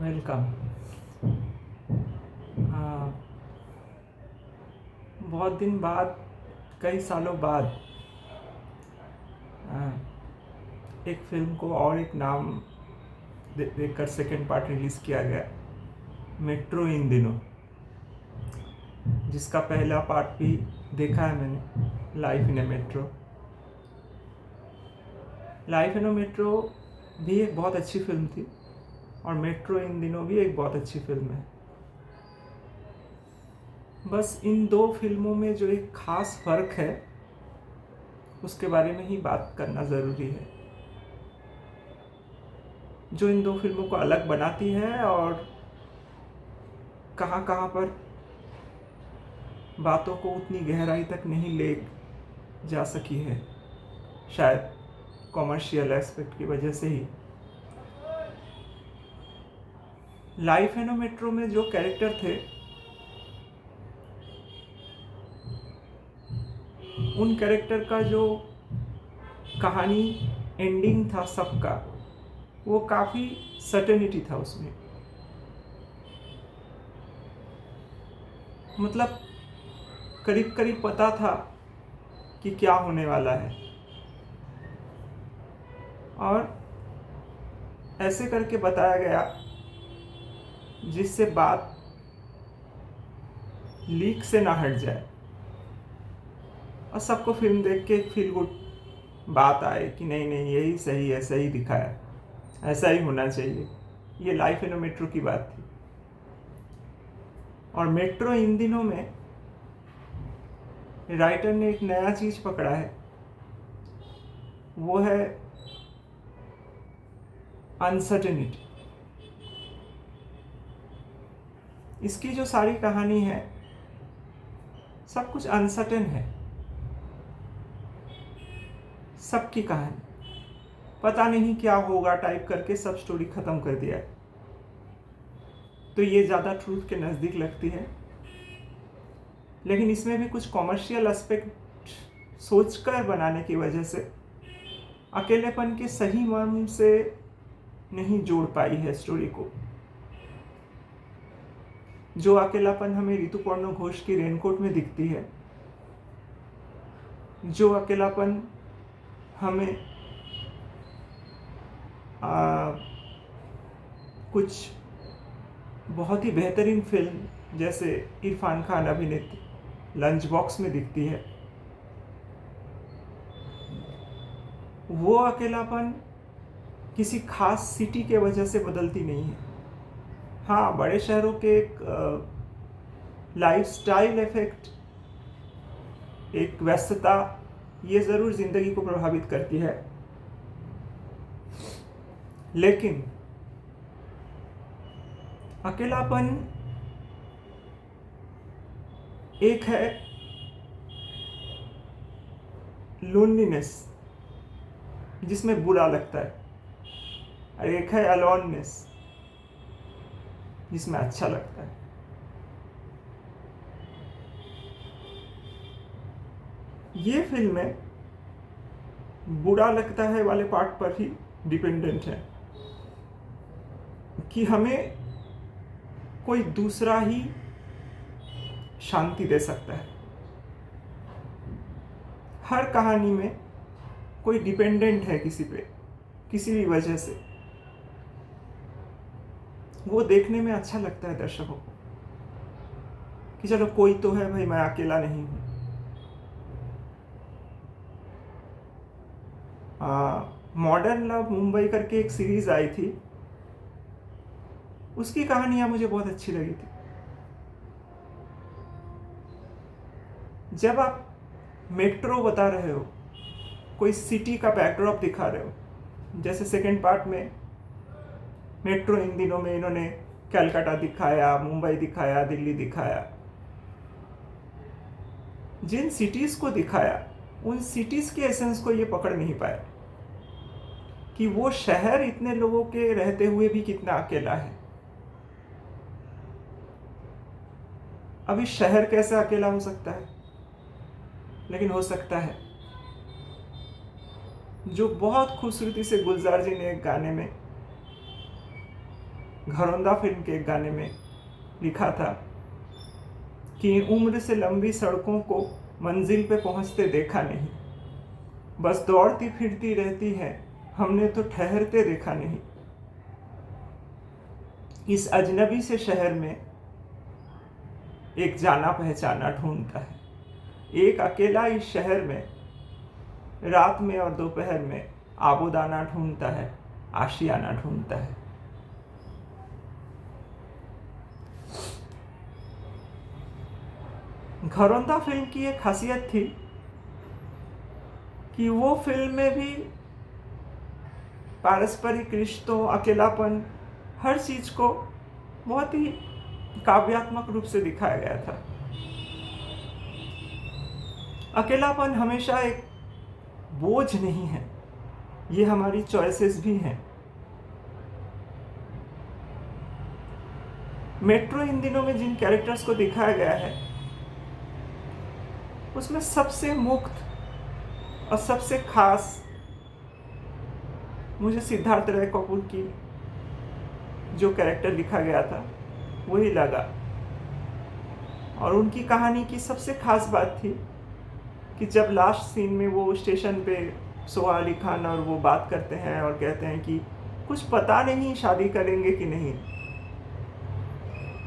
Welcome. हाँ, बहुत दिन बाद, कई सालों बाद एक फ़िल्म को और एक नाम देकर सेकेंड पार्ट रिलीज़ किया गया, मेट्रो इन दिनों, जिसका पहला पार्ट भी देखा है मैंने, life in A metro. Life in A metro भी एक बहुत अच्छी फ़िल्म थी और मेट्रो इन दिनों भी एक बहुत अच्छी फ़िल्म है। बस इन दो फिल्मों में जो एक ख़ास फ़र्क है उसके बारे में ही बात करना ज़रूरी है, जो इन दो फिल्मों को अलग बनाती है और कहाँ कहाँ पर बातों को उतनी गहराई तक नहीं ले जा सकी है, शायद कॉमर्शियल एस्पेक्ट की वजह से ही। लाइफ इन ए मेट्रो में जो कैरेक्टर थे उन कैरेक्टर का जो कहानी एंडिंग था सबका, वो काफ़ी सर्टेनिटी था उसमें। मतलब करीब करीब पता था कि क्या होने वाला है, और ऐसे करके बताया गया जिससे बात लीक से ना हट जाए और सबको फिल्म देख के फील गुड बात आए कि नहीं नहीं यही सही है, सही दिखाया, ऐसा ही होना चाहिए। ये लाइफ इन मेट्रो की बात थी। और मेट्रो इन दिनों में राइटर ने एक नया चीज़ पकड़ा है, वो है अनसर्टेनिटी। इसकी जो सारी कहानी है सब कुछ अनसर्टेन है, सबकी कहानी पता नहीं क्या होगा टाइप करके सब स्टोरी ख़त्म कर दिया है। तो ये ज़्यादा ट्रूथ के नज़दीक लगती है, लेकिन इसमें भी कुछ कॉमर्शियल एस्पेक्ट सोचकर बनाने की वजह से अकेलेपन के सही मर्म से नहीं जोड़ पाई है स्टोरी को। जो अकेलापन हमें ऋतुपर्णो घोष की रेनकोट में दिखती है, जो अकेलापन हमें कुछ बहुत ही बेहतरीन फिल्म जैसे इरफान खान अभिनीत लंच बॉक्स में दिखती है, वो अकेलापन किसी खास सिटी के वजह से बदलती नहीं है। हाँ, बड़े शहरों के एक लाइफस्टाइल इफेक्ट, एक व्यस्तता, ये ज़रूर ज़िंदगी को प्रभावित करती है, लेकिन अकेलापन एक है लोनलीनेस जिसमें बुरा लगता है, और एक है अलोननेस जिसमें अच्छा लगता है। ये फिल्में बुरा लगता है वाले पार्ट पर ही डिपेंडेंट है कि हमें कोई दूसरा ही शांति दे सकता है। हर कहानी में कोई डिपेंडेंट है किसी पे, किसी भी वजह से। वो देखने में अच्छा लगता है दर्शकों को कि चलो कोई तो है भाई, मैं अकेला नहीं हूँ। मॉडर्न लव मुंबई करके एक सीरीज आई थी, उसकी कहानियाँ मुझे बहुत अच्छी लगी थी। जब आप मेट्रो बता रहे हो, कोई सिटी का बैकड्रॉप दिखा रहे हो, जैसे सेकंड पार्ट में मेट्रो इन दिनों में इन्होंने कलकत्ता दिखाया, मुंबई दिखाया, दिल्ली दिखाया, जिन सिटीज़ को दिखाया उन सिटीज़ के एसेंस को ये पकड़ नहीं पाए कि वो शहर इतने लोगों के रहते हुए भी कितना अकेला है। अभी शहर कैसे अकेला हो सकता है, लेकिन हो सकता है। जो बहुत खूबसूरती से गुलजार जी ने एक गाने में घरौंदा फिल्म के एक गाने में लिखा था कि उम्र से लंबी सड़कों को मंजिल पे पहुंचते देखा नहीं, बस दौड़ती फिरती रहती है, हमने तो ठहरते देखा नहीं। इस अजनबी से शहर में एक जाना पहचाना ढूंढता है, एक अकेला इस शहर में रात में और दोपहर में आबोदाना ढूंढता है, आशियाना ढूंढता है। घरौंदा फिल्म की एक खासियत थी कि वो फिल्म में भी पारस्परिक रिश्तों, अकेलापन, हर चीज को बहुत ही काव्यात्मक रूप से दिखाया गया था। अकेलापन हमेशा एक बोझ नहीं है, ये हमारी चॉइसेस भी हैं। मेट्रो इन दिनों में जिन कैरेक्टर्स को दिखाया गया है उसमें सबसे मुक्त और सबसे खास मुझे सिद्धार्थ राय कपूर की जो कैरेक्टर लिखा गया था वही लगा। और उनकी कहानी की सबसे खास बात थी कि जब लास्ट सीन में वो स्टेशन पे सोहा अली खान और वो बात करते हैं और कहते हैं कि कुछ पता नहीं शादी करेंगे कि नहीं,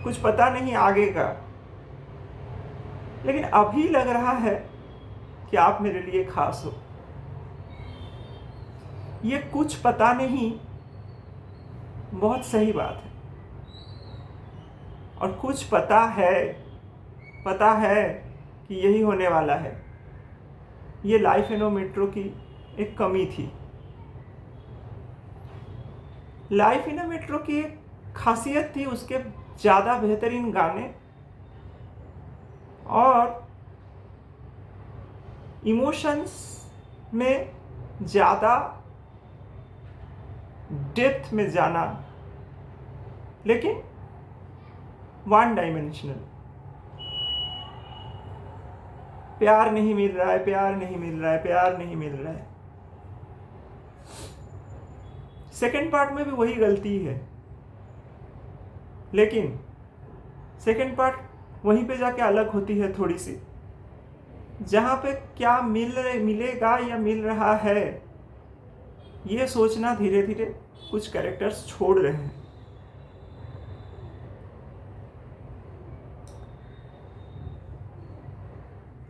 कुछ पता नहीं आगे का, लेकिन अभी लग रहा है कि आप मेरे लिए खास हो। ये कुछ पता नहीं बहुत सही बात है। और कुछ पता है कि यही होने वाला है। ये लाइफ इन मेट्रो की एक कमी थी। लाइफ इन मेट्रो की एक खासियत थी उसके ज़्यादा बेहतरीन गाने और इमोशंस में ज़्यादा डेप्थ में जाना, लेकिन वन डायमेंशनल। प्यार नहीं मिल रहा है, प्यार नहीं मिल रहा है, प्यार नहीं मिल रहा है। सेकेंड पार्ट में भी वही गलती है, लेकिन सेकेंड पार्ट वहीं पे जाके अलग होती है थोड़ी सी, जहाँ पे क्या मिलेगा या मिल रहा है ये सोचना धीरे धीरे कुछ कैरेक्टर्स छोड़ रहे हैं।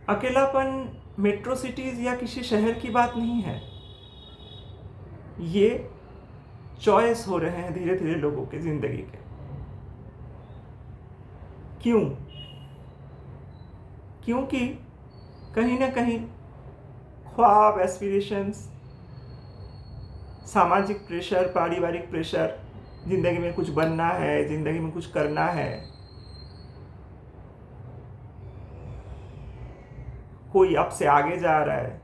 अकेलापन मेट्रो सिटीज या किसी शहर की बात नहीं है, ये चॉइस हो रहे हैं धीरे धीरे लोगों के जिंदगी के। क्यों? क्योंकि कहीं ना कहीं ख्वाब, एस्पिरेशंस, सामाजिक प्रेशर, पारिवारिक प्रेशर, जिंदगी में कुछ बनना है, जिंदगी में कुछ करना है, कोई अब से आगे जा रहा है।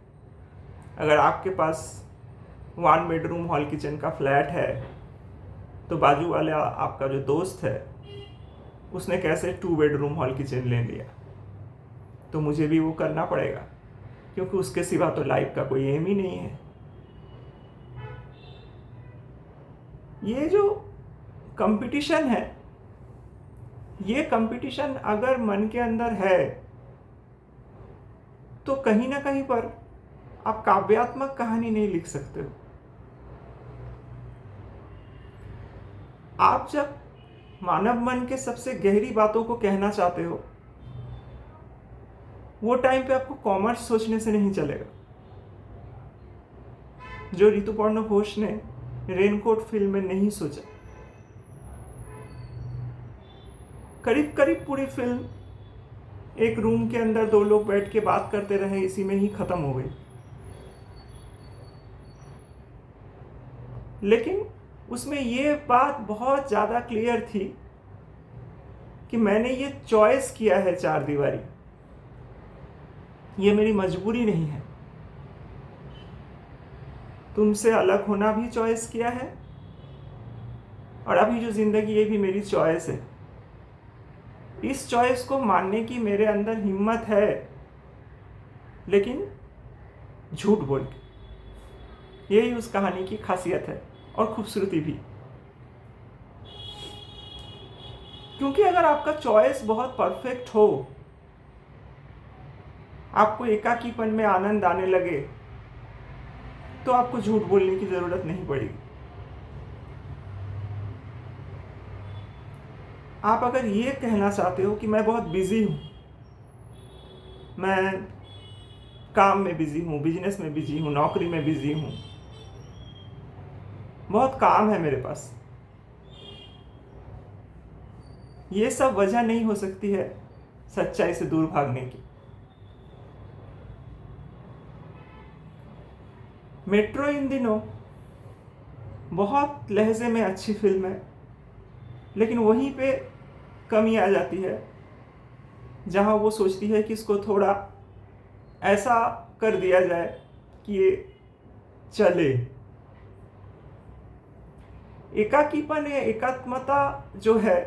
अगर आपके पास 1 बेडरूम हॉल किचन का फ्लैट है तो बाजू वाले आपका जो दोस्त है उसने कैसे 2 बेडरूम हॉल किचन ले लिया, तो मुझे भी वो करना पड़ेगा, क्योंकि उसके सिवा तो लाइफ का कोई एम ही नहीं है। ये जो कंपटीशन है, ये कंपटीशन अगर मन के अंदर है तो कहीं ना कहीं पर आप काव्यात्मक कहानी नहीं लिख सकते हो। आप जब मानव मन के सबसे गहरी बातों को कहना चाहते हो, वो टाइम पे आपको कॉमर्स सोचने से नहीं चलेगा। जो ऋतुपर्ण घोष ने रेनकोट फिल्म में नहीं सोचा। करीब करीब पूरी फिल्म एक रूम के अंदर 2 लोग बैठ के बात करते रहे, इसी में ही खत्म हो गई। लेकिन उसमें ये बात बहुत ज़्यादा क्लियर थी कि मैंने ये चॉइस किया है 4 दीवारी, ये मेरी मजबूरी नहीं है। तुमसे अलग होना भी चॉइस किया है, और अभी जो जिंदगी ये भी मेरी चॉइस है। इस चॉइस को मानने की मेरे अंदर हिम्मत है, लेकिन झूठ बोल के। यही उस कहानी की खासियत है और खूबसूरती भी। क्योंकि अगर आपका चॉइस बहुत परफेक्ट हो, आपको एकाकीपन में आनंद आने लगे, तो आपको झूठ बोलने की ज़रूरत नहीं पड़ेगी। आप अगर ये कहना चाहते हो कि मैं बहुत बिजी हूँ, मैं काम में बिजी हूँ, बिजनेस में बिजी हूँ, नौकरी में बिजी हूँ, बहुत काम है मेरे पास, ये सब वजह नहीं हो सकती है सच्चाई से दूर भागने की। मेट्रो इन दिनों बहुत लहजे में अच्छी फिल्म है, लेकिन वहीं पे कमी आ जाती है जहां वो सोचती है कि इसको थोड़ा ऐसा कर दिया जाए कि ये चले। एकाकीपन या एकात्मता जो है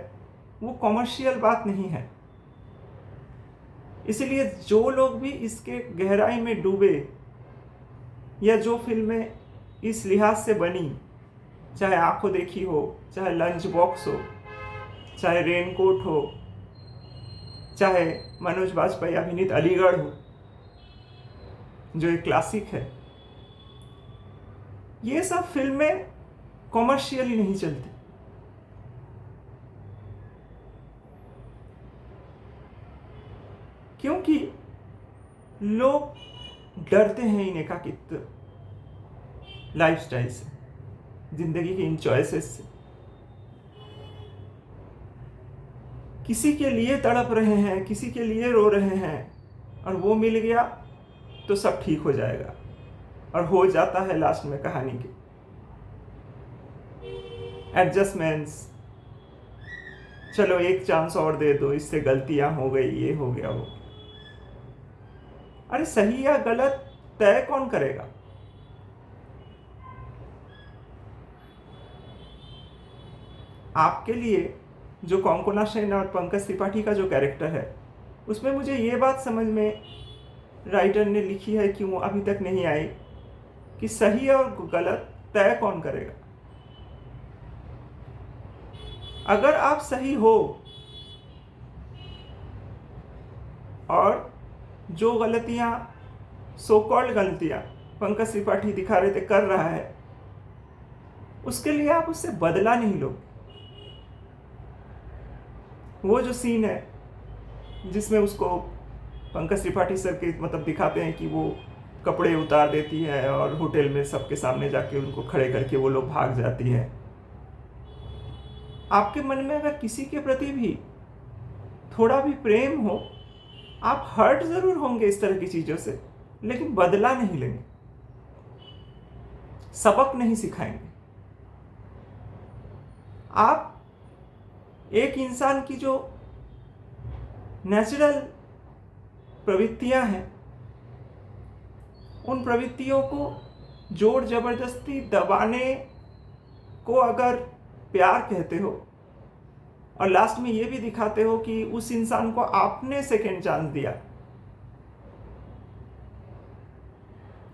वो कॉमर्शियल बात नहीं है, इसलिए जो लोग भी इसके गहराई में डूबे, या जो फिल्में इस लिहाज से बनी, चाहे आंखों देखी हो, चाहे लंच बॉक्स हो, चाहे रेनकोट हो, चाहे मनोज बाजपेयी अभिनीत अलीगढ़ हो जो एक क्लासिक है, ये सब फिल्में कॉमर्शियली नहीं चलती। क्योंकि लोग डरते हैं इन एकाकित्व लाइफस्टाइल से, जिंदगी की इन चॉइसेस से। किसी के लिए तड़प रहे हैं, किसी के लिए रो रहे हैं, और वो मिल गया तो सब ठीक हो जाएगा, और हो जाता है लास्ट में कहानी के एडजस्टमेंट्स। चलो एक चांस और दे दो, इससे गलतियां हो गई, ये हो गया वो। अरे सही या गलत तय कौन करेगा? आपके लिए जो कोंकोना सेन और पंकज त्रिपाठी का जो कैरेक्टर है, उसमें मुझे ये बात समझ में राइटर ने लिखी है कि वो अभी तक नहीं आई कि सही और गलत तय कौन करेगा। अगर आप सही हो और जो गलतियां, सो कॉल्ड गलतियां पंकज त्रिपाठी दिखा रहे थे कर रहा है, उसके लिए आप उससे बदला नहीं लो। वो जो सीन है जिसमें उसको पंकज त्रिपाठी सर के मतलब दिखाते हैं कि वो कपड़े उतार देती है और होटल में सबके सामने जाके उनको खड़े करके वो लोग भाग जाती है। आपके मन में अगर किसी के प्रति भी थोड़ा भी प्रेम हो, आप हर्ट जरूर होंगे इस तरह की चीजों से, लेकिन बदला नहीं लेंगे, सबक नहीं सिखाएंगे। आप एक इंसान की जो नेचुरल प्रवृत्तियां हैं, उन प्रवृत्तियों को जोर जबरदस्ती दबाने को अगर प्यार कहते हो, और लास्ट में ये भी दिखाते हो कि उस इंसान को आपने सेकेंड चांस दिया,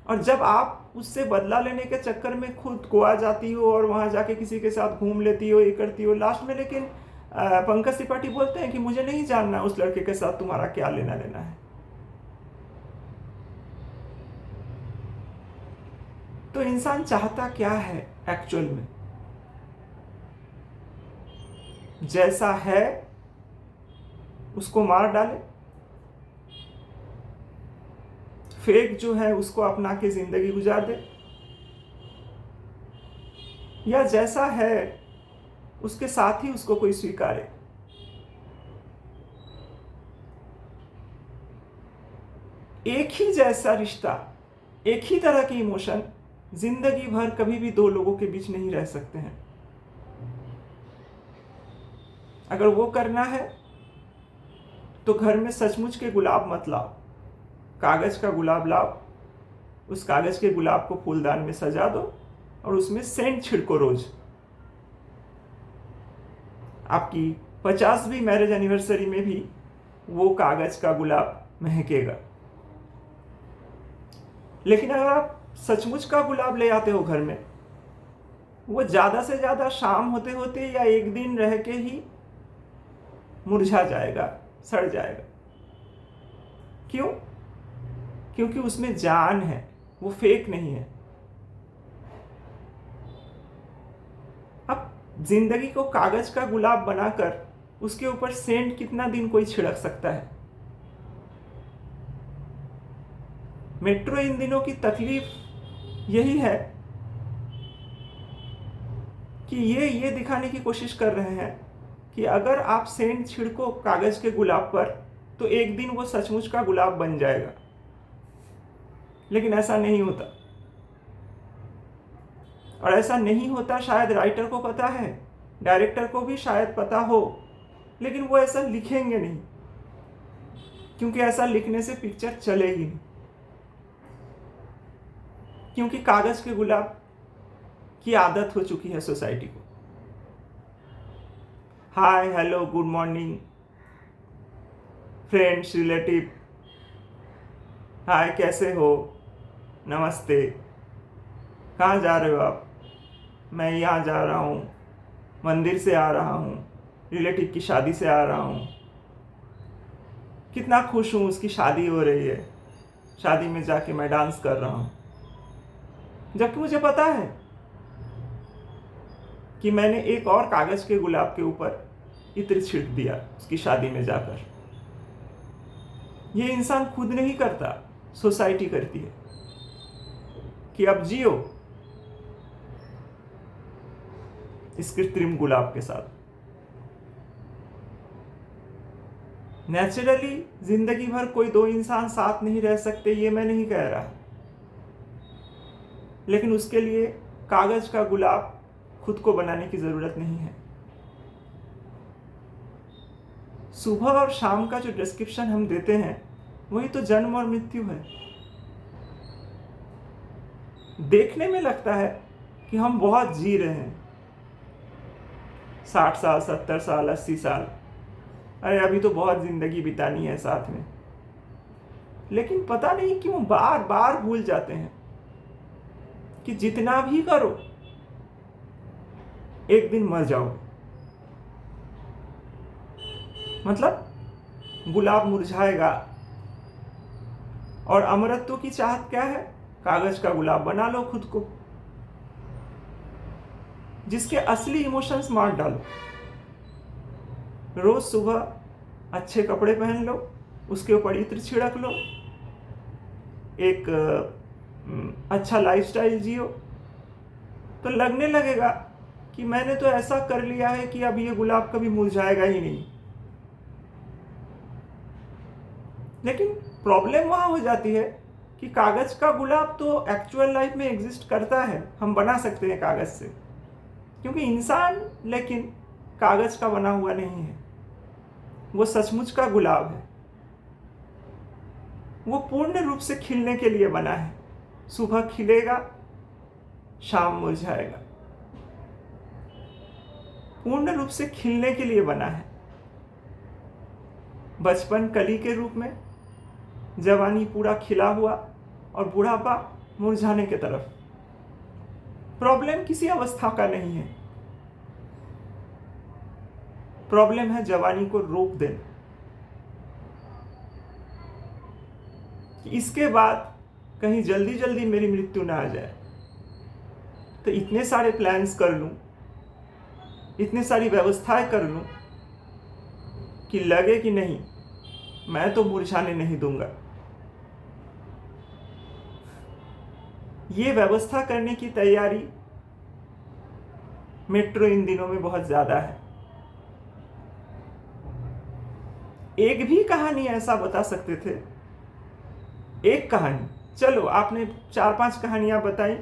और जब आप उससे बदला लेने के चक्कर में खुद गोवा जाती हो और वहां जाके किसी के साथ घूम लेती हो, ये करती हो, लास्ट में लेकिन पंकज त्रिपाठी बोलते हैं कि मुझे नहीं जानना उस लड़के के साथ तुम्हारा क्या लेना देना है। तो इंसान चाहता क्या है एक्चुअल में? जैसा है उसको मार डाले, फेक जो है उसको अपना के जिंदगी गुजार दे, या जैसा है उसके साथ ही उसको कोई स्वीकारे। एक ही जैसा रिश्ता, एक ही तरह की इमोशन जिंदगी भर कभी भी दो लोगों के बीच नहीं रह सकते हैं। अगर वो करना है तो घर में सचमुच के गुलाब मत लाओ, कागज का गुलाब लाओ, उस कागज के गुलाब को फूलदान में सजा दो और उसमें सेंट छिड़को रोज। आपकी 50वीं मैरिज एनिवर्सरी में भी वो कागज का गुलाब महकेगा। लेकिन अगर आप सचमुच का गुलाब ले आते हो घर में, वो ज्यादा से ज्यादा शाम होते होते या एक दिन रह के ही मुरझा जाएगा, सड़ जाएगा। क्यों? क्योंकि उसमें जान है, वो फेक नहीं है। अब जिंदगी को कागज का गुलाब बनाकर उसके ऊपर सेंट कितना दिन कोई छिड़क सकता है? मेट्रो इन दिनों की तकलीफ यही है कि ये दिखाने की कोशिश कर रहे हैं कि अगर आप सेंट छिड़को कागज के गुलाब पर तो एक दिन वो सचमुच का गुलाब बन जाएगा। लेकिन ऐसा नहीं होता, और ऐसा नहीं होता शायद राइटर को पता है, डायरेक्टर को भी शायद पता हो, लेकिन वो ऐसा लिखेंगे नहीं, क्योंकि ऐसा लिखने से पिक्चर चलेगी नहीं। क्योंकि कागज के गुलाब की आदत हो चुकी है सोसाइटी को। Hi, hello, good morning, friends, relative, hi कैसे हो, नमस्ते, कहाँ जा रहे हो आप? मैं यहाँ जा रहा हूँ, मंदिर से आ रहा हूँ, रिलेटिव की शादी से आ रहा हूँ, कितना खुश हूँ, उसकी शादी हो रही है, शादी में जाके मैं डांस कर रहा हूँ। जबकि मुझे पता है कि मैंने एक और कागज के गुलाब के ऊपर इत्र छिड़क दिया उसकी शादी में जाकर। ये इंसान खुद नहीं करता, सोसाइटी करती है कि अब जियो इस कृत्रिम गुलाब के साथ। नेचुरली जिंदगी भर कोई दो इंसान साथ नहीं रह सकते, ये मैं नहीं कह रहा, लेकिन उसके लिए कागज का गुलाब खुद को बनाने की जरूरत नहीं है। सुबह और शाम का जो डिस्क्रिप्शन हम देते हैं वही तो जन्म और मृत्यु है। देखने में लगता है कि हम बहुत जी रहे हैं, 60 साल, 70 साल, 80 साल, अरे अभी तो बहुत जिंदगी बितानी है साथ में। लेकिन पता नहीं क्यों बार बार भूल जाते हैं कि जितना भी करो एक दिन मर जाओगे। मतलब गुलाब मुरझाएगा, और अमरत्व की चाहत क्या है? कागज का गुलाब बना लो खुद को, जिसके असली इमोशंस मार डालो। रोज सुबह अच्छे कपड़े पहन लो, उसके ऊपर इत्र छिड़क लो, एक अच्छा लाइफस्टाइल जियो, तो लगने लगेगा कि मैंने तो ऐसा कर लिया है कि अब ये गुलाब कभी मुरझाएगा ही नहीं। लेकिन प्रॉब्लम वहां हो जाती है कि कागज का गुलाब तो एक्चुअल लाइफ में एग्जिस्ट करता है, हम बना सकते हैं कागज से, क्योंकि इंसान लेकिन कागज का बना हुआ नहीं है, वो सचमुच का गुलाब है। वो पूर्ण रूप से खिलने के लिए बना है। सुबह खिलेगा, शाम मुरझाएगा, पूर्ण रूप से खिलने के लिए बना है। बचपन कली के रूप में, जवानी पूरा खिला हुआ, और बुढ़ापा मुरझाने की तरफ। प्रॉब्लम किसी अवस्था का नहीं है, प्रॉब्लम है जवानी को रोक देना, कि इसके बाद कहीं जल्दी जल्दी मेरी मृत्यु ना आ जाए। तो इतने सारे प्लान्स कर लूं, इतनी सारी व्यवस्थाएं कर लूं कि लगे कि नहीं, मैं तो मुरझाने नहीं दूंगा। ये व्यवस्था करने की तैयारी मेट्रो इन दिनों में बहुत ज्यादा है। एक भी कहानी ऐसा बता सकते थे, एक कहानी, चलो आपने 4-5 कहानियां बताई,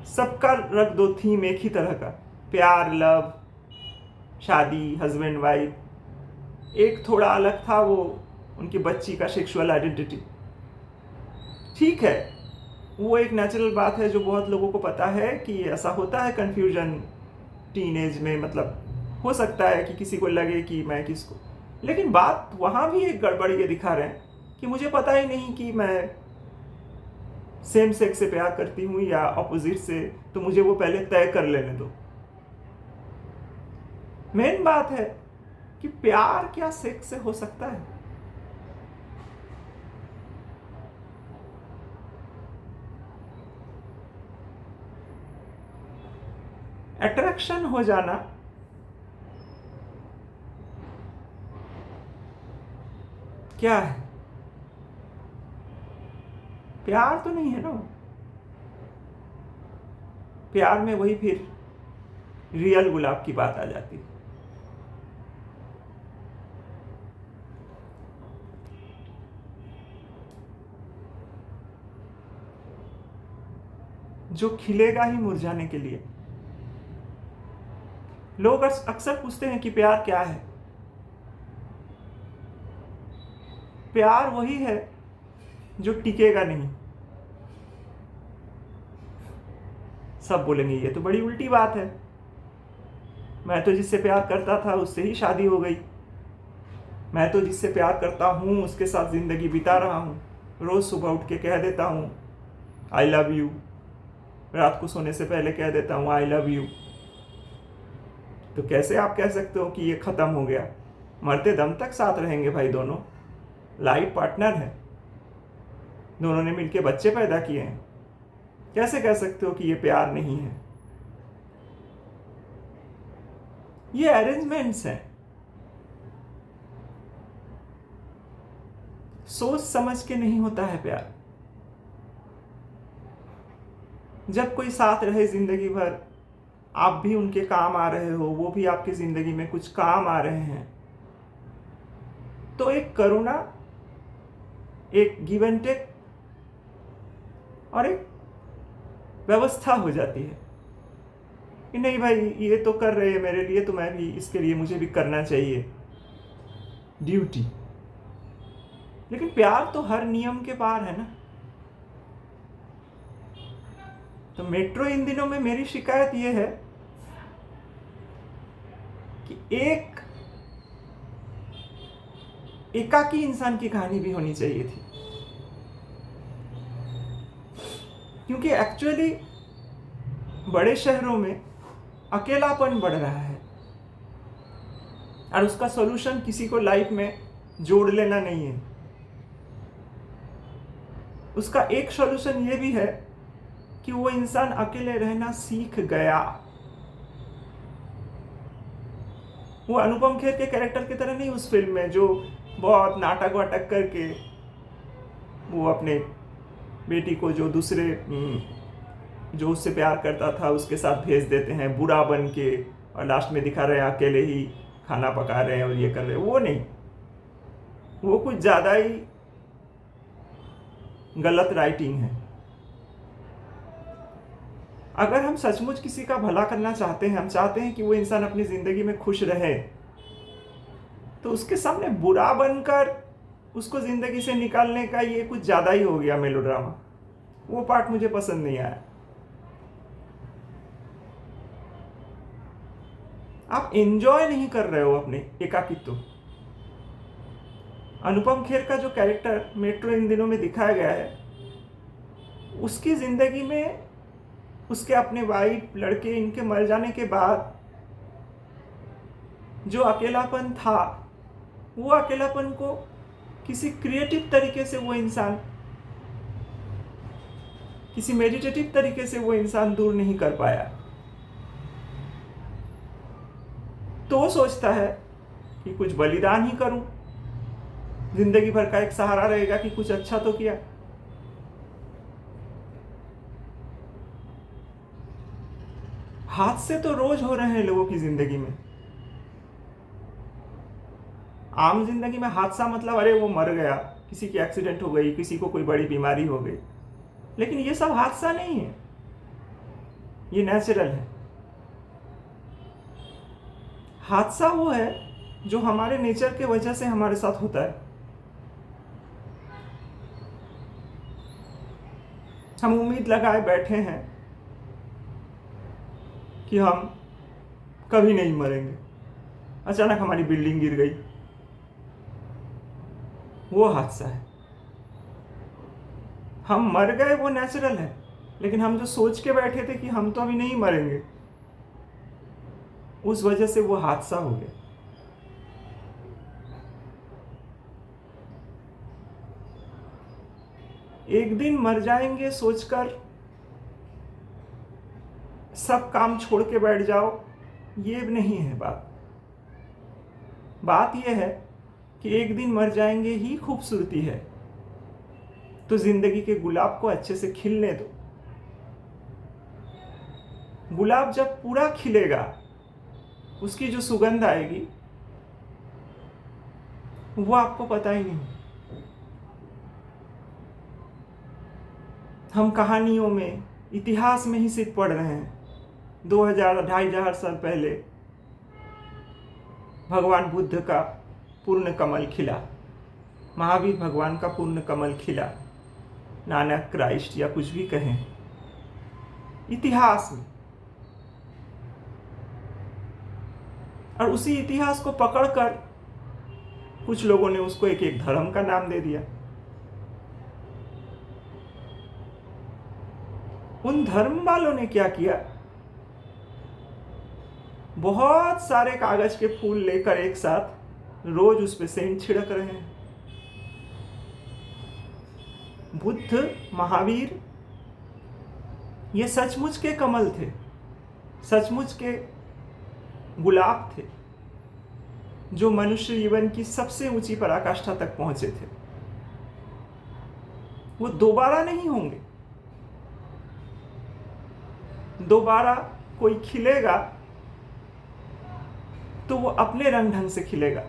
सबका रख दो थीम एक ही तरह का, प्यार, लव, शादी, हस्बैंड वाइफ। एक थोड़ा अलग था, वो उनकी बच्ची का सेक्सुअल आइडेंटिटी। ठीक है, वो एक नेचुरल बात है जो बहुत लोगों को पता है कि ऐसा होता है, कंफ्यूजन टीनेज में, मतलब हो सकता है कि किसी को लगे कि मैं किसको। लेकिन बात वहाँ भी एक गड़बड़ ये दिखा रहे हैं कि मुझे पता ही नहीं कि मैं सेम सेक्स से प्यार करती हूँ या अपोजिट से, तो मुझे वो पहले तय कर लेने दो। मेन बात है कि प्यार क्या सेक्स से हो सकता है? अट्रैक्शन हो जाना क्या है? प्यार तो नहीं है ना। प्यार में वही फिर रियल गुलाब की बात आ जाती है। जो खिलेगा ही मुरझाने के लिए। लोग अक्सर पूछते हैं कि प्यार क्या है। प्यार वही है जो टिकेगा नहीं। सब बोलेंगे ये तो बड़ी उल्टी बात है, मैं तो जिससे प्यार करता था उससे ही शादी हो गई, मैं तो जिससे प्यार करता हूँ उसके साथ जिंदगी बिता रहा हूँ, रोज सुबह उठ के कह देता हूँ आई लव यू, रात को सोने से पहले कह देता हूँ आई लव यू। तो कैसे आप कह सकते हो कि ये खत्म हो गया? मरते दम तक साथ रहेंगे भाई, दोनों लाइफ पार्टनर हैं, दोनों ने मिलके बच्चे पैदा किए हैं। कैसे कह सकते हो कि ये प्यार नहीं है? ये अरेंजमेंट्स हैं। सोच समझ के नहीं होता है प्यार। जब कोई साथ रहे जिंदगी भर, आप भी उनके काम आ रहे हो, वो भी आपकी जिंदगी में कुछ काम आ रहे हैं, तो एक करुणा, एक गिव एंड टेक और एक व्यवस्था हो जाती है कि नहीं भाई ये तो कर रहे हैं मेरे लिए, तो मैं भी इसके लिए मुझे भी करना चाहिए, ड्यूटी। लेकिन प्यार तो हर नियम के पार है ना। तो मेट्रो इन दिनों में मेरी शिकायत ये है कि एक एकाकी इंसान की कहानी भी होनी चाहिए थी, क्योंकि एक्चुअली बड़े शहरों में अकेलापन बढ़ रहा है और उसका सॉल्यूशन किसी को लाइफ में जोड़ लेना नहीं है। उसका एक सॉल्यूशन ये भी है कि वो इंसान अकेले रहना सीख गया। वो अनुपम खेर के कैरेक्टर की तरह नहीं उस फिल्म में, जो बहुत नाटक वाटक करके वो अपने बेटी को जो दूसरे जो उससे प्यार करता था उसके साथ भेज देते हैं बुरा बन के, और लास्ट में दिखा रहे हैं अकेले ही खाना पका रहे हैं और ये कर रहे हैं। वो नहीं, वो कुछ ज़्यादा ही गलत राइटिंग है। अगर हम सचमुच किसी का भला करना चाहते हैं, हम चाहते हैं कि वो इंसान अपनी ज़िंदगी में खुश रहे, तो उसके सामने बुरा बनकर उसको ज़िंदगी से निकालने का ये कुछ ज़्यादा ही हो गया मेलोड्रामा। वो पार्ट मुझे पसंद नहीं आया। आप एंजॉय नहीं कर रहे हो अपने एकाकित्व। अनुपम खेर का जो कैरेक्टर मेट्रो इन दिनों में दिखाया गया है, उसकी ज़िंदगी में उसके अपने वाइफ, लड़के, इनके मर जाने के बाद जो अकेलापन था, वो अकेलापन को किसी क्रिएटिव तरीके से वो इंसान, किसी मेडिटेटिव तरीके से वो इंसान दूर नहीं कर पाया। तो सोचता है कि कुछ बलिदान ही करूं, जिंदगी भर का एक सहारा रहेगा कि कुछ अच्छा तो किया। हादसे तो रोज हो रहे हैं लोगों की जिंदगी में। आम जिंदगी में हादसा मतलब अरे वो मर गया, किसी की एक्सीडेंट हो गई, किसी को कोई बड़ी बीमारी हो गई, लेकिन ये सब हादसा नहीं है, ये नेचुरल है। हादसा वो है जो हमारे नेचर के वजह से हमारे साथ होता है। हम उम्मीद लगाए बैठे हैं कि हम कभी नहीं मरेंगे, अचानक हमारी बिल्डिंग गिर गई, वो हादसा है। हम मर गए वो नेचुरल है, लेकिन हम जो सोच के बैठे थे कि हम तो अभी नहीं मरेंगे, उस वजह से वो हादसा हो गया। एक दिन मर जाएंगे सोचकर सब काम छोड़ के बैठ जाओ, ये नहीं है बात। बात यह है कि एक दिन मर जाएंगे ही खूबसूरती है, तो जिंदगी के गुलाब को अच्छे से खिलने दो। गुलाब जब पूरा खिलेगा, उसकी जो सुगंध आएगी वो आपको पता ही नहीं। हम कहानियों में, इतिहास में ही सिर्फ पढ़ रहे हैं। 2000-2500 साल पहले भगवान बुद्ध का पूर्ण कमल खिला, महावीर भगवान का पूर्ण कमल खिला, नानक, क्राइस्ट या कुछ भी कहें, इतिहास में। और उसी इतिहास को पकड़कर कुछ लोगों ने उसको एक एक धर्म का नाम दे दिया। उन धर्म वालों ने क्या किया? बहुत सारे कागज के फूल लेकर एक साथ रोज उस पे सेंट छिड़क रहे हैं। बुद्ध, महावीर, ये सचमुच के कमल थे, सचमुच के गुलाब थे, जो मनुष्य जीवन की सबसे ऊंची पराकाष्ठा तक पहुंचे थे। वो दोबारा नहीं होंगे। दोबारा कोई खिलेगा तो वो अपने रंग ढंग से खिलेगा।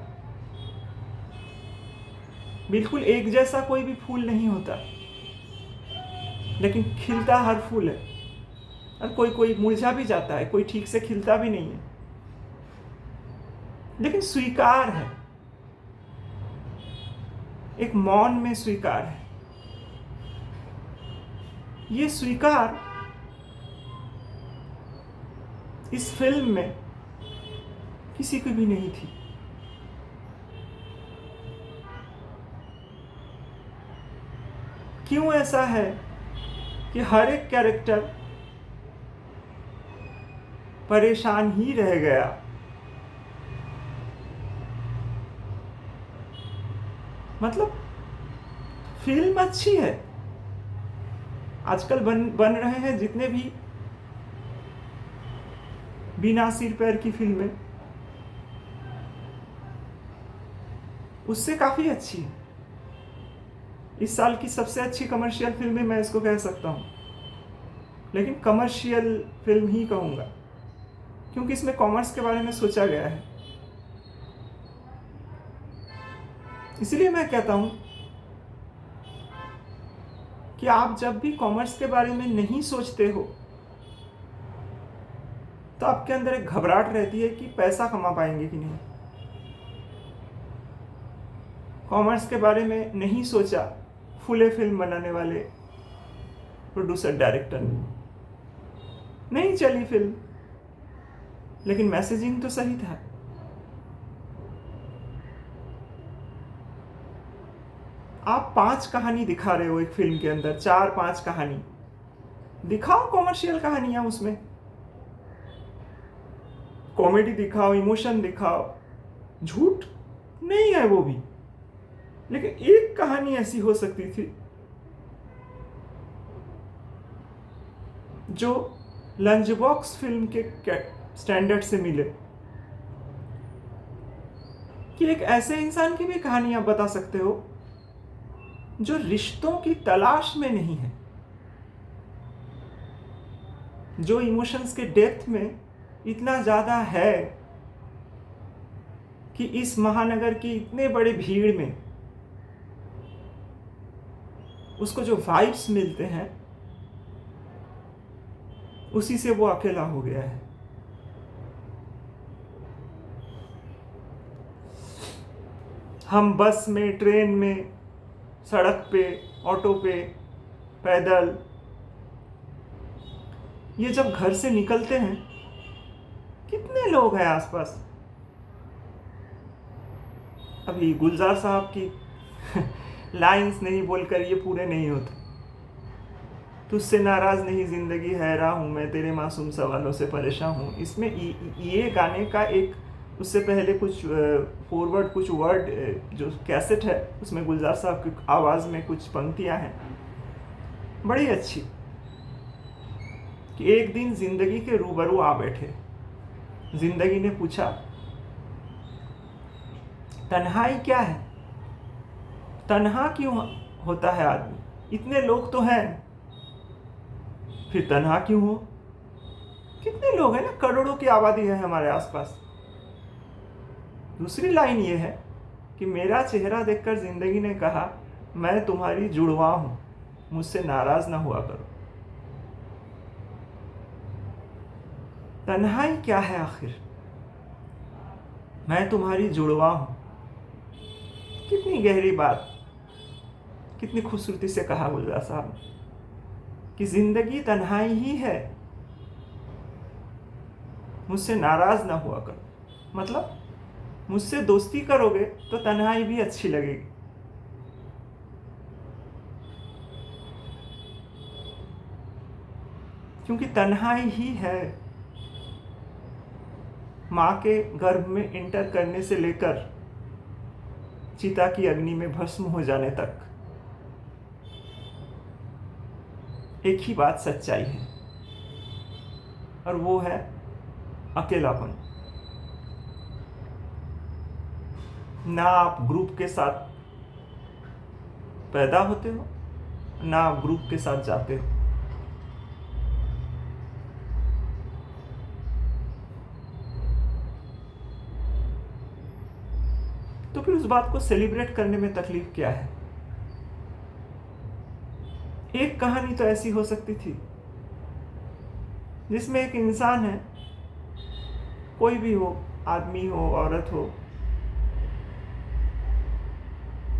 बिल्कुल एक जैसा कोई भी फूल नहीं होता, लेकिन खिलता हर फूल है। और कोई कोई मुरझा भी जाता है, कोई ठीक से खिलता भी नहीं है, लेकिन स्वीकार है, एक मौन में स्वीकार है। ये स्वीकार इस फिल्म में किसी की भी नहीं थी। क्यों ऐसा है कि हर एक कैरेक्टर परेशान ही रह गया? मतलब फिल्म अच्छी है। आजकल बन रहे हैं जितने भी बिना सिर पैर की फिल्में, उससे काफी अच्छी है। इस साल की सबसे अच्छी कमर्शियल फिल्म मैं इसको कह सकता हूं, लेकिन कमर्शियल फिल्म ही कहूंगा क्योंकि इसमें कॉमर्स के बारे में सोचा गया है। इसलिए मैं कहता हूं कि आप जब भी कॉमर्स के बारे में नहीं सोचते हो तो आपके अंदर एक घबराहट रहती है कि पैसा कमा पाएंगे कि नहीं। कॉमर्स के बारे में नहीं सोचा फुले फिल्म बनाने वाले प्रोड्यूसर डायरेक्टर ने, नहीं चली फिल्म, लेकिन मैसेजिंग तो सही था। आप 5 कहानी दिखा रहे हो एक फिल्म के अंदर, 4-5 कहानी दिखाओ, कॉमर्शियल कहानियां, उसमें कॉमेडी दिखाओ, इमोशन दिखाओ, झूठ नहीं है वो भी, लेकिन एक कहानी ऐसी हो सकती थी जो लंच बॉक्स फिल्म के स्टैंडर्ड से मिले, कि एक ऐसे इंसान की भी कहानी आप बता सकते हो जो रिश्तों की तलाश में नहीं है, जो इमोशंस के डेप्थ में इतना ज्यादा है कि इस महानगर की इतने बड़े भीड़ में उसको जो वाइब्स मिलते हैं उसी से वो अकेला हो गया है। हम बस में, ट्रेन में, सड़क पे, ऑटो पे, पैदल, ये जब घर से निकलते हैं, कितने लोग हैं आसपास। अभी गुलजार साहब की लाइंस नहीं बोलकर ये पूरे नहीं होते। तुझसे नाराज नहीं जिंदगी, हैरान हूं मैं, तेरे मासूम सवालों से परेशान हूं। इसमें ये गाने का एक उससे पहले कुछ फॉरवर्ड, कुछ वर्ड जो कैसेट है उसमें गुलजार साहब की आवाज़ में कुछ पंक्तियां हैं बड़ी अच्छी, कि एक दिन जिंदगी के रूबरू आ बैठे। जिंदगी ने पूछा, तन्हाई क्या है? तन्हा क्यों होता है आदमी? इतने लोग तो हैं, फिर तन्हा क्यों हो? कितने लोग हैं ना, करोड़ों की आबादी है हमारे आसपास। दूसरी लाइन ये है कि मेरा चेहरा देखकर जिंदगी ने कहा, मैं तुम्हारी जुड़वा हूं, मुझसे नाराज ना हुआ करो। तन्हाई क्या है आखिर? मैं तुम्हारी जुड़वा हूं। कितनी गहरी बात, कितनी खूबसूरती से कहा गुलजार साहब ने कि जिंदगी तन्हाई ही है, मुझसे नाराज ना हुआ करो। मतलब मुझसे दोस्ती करोगे तो तन्हाई भी अच्छी लगेगी। क्योंकि तन्हाई ही है, माँ के गर्भ में इंटर करने से लेकर चिता की अग्नि में भस्म हो जाने तक एक ही बात सच्चाई है, और वो है अकेलापन। ना आप ग्रुप के साथ पैदा होते हो, ना आप ग्रुप के साथ जाते हो। तो फिर उस बात को सेलिब्रेट करने में तकलीफ क्या है? एक कहानी तो ऐसी हो सकती थी जिसमें एक इंसान है, कोई भी हो, आदमी हो, औरत हो,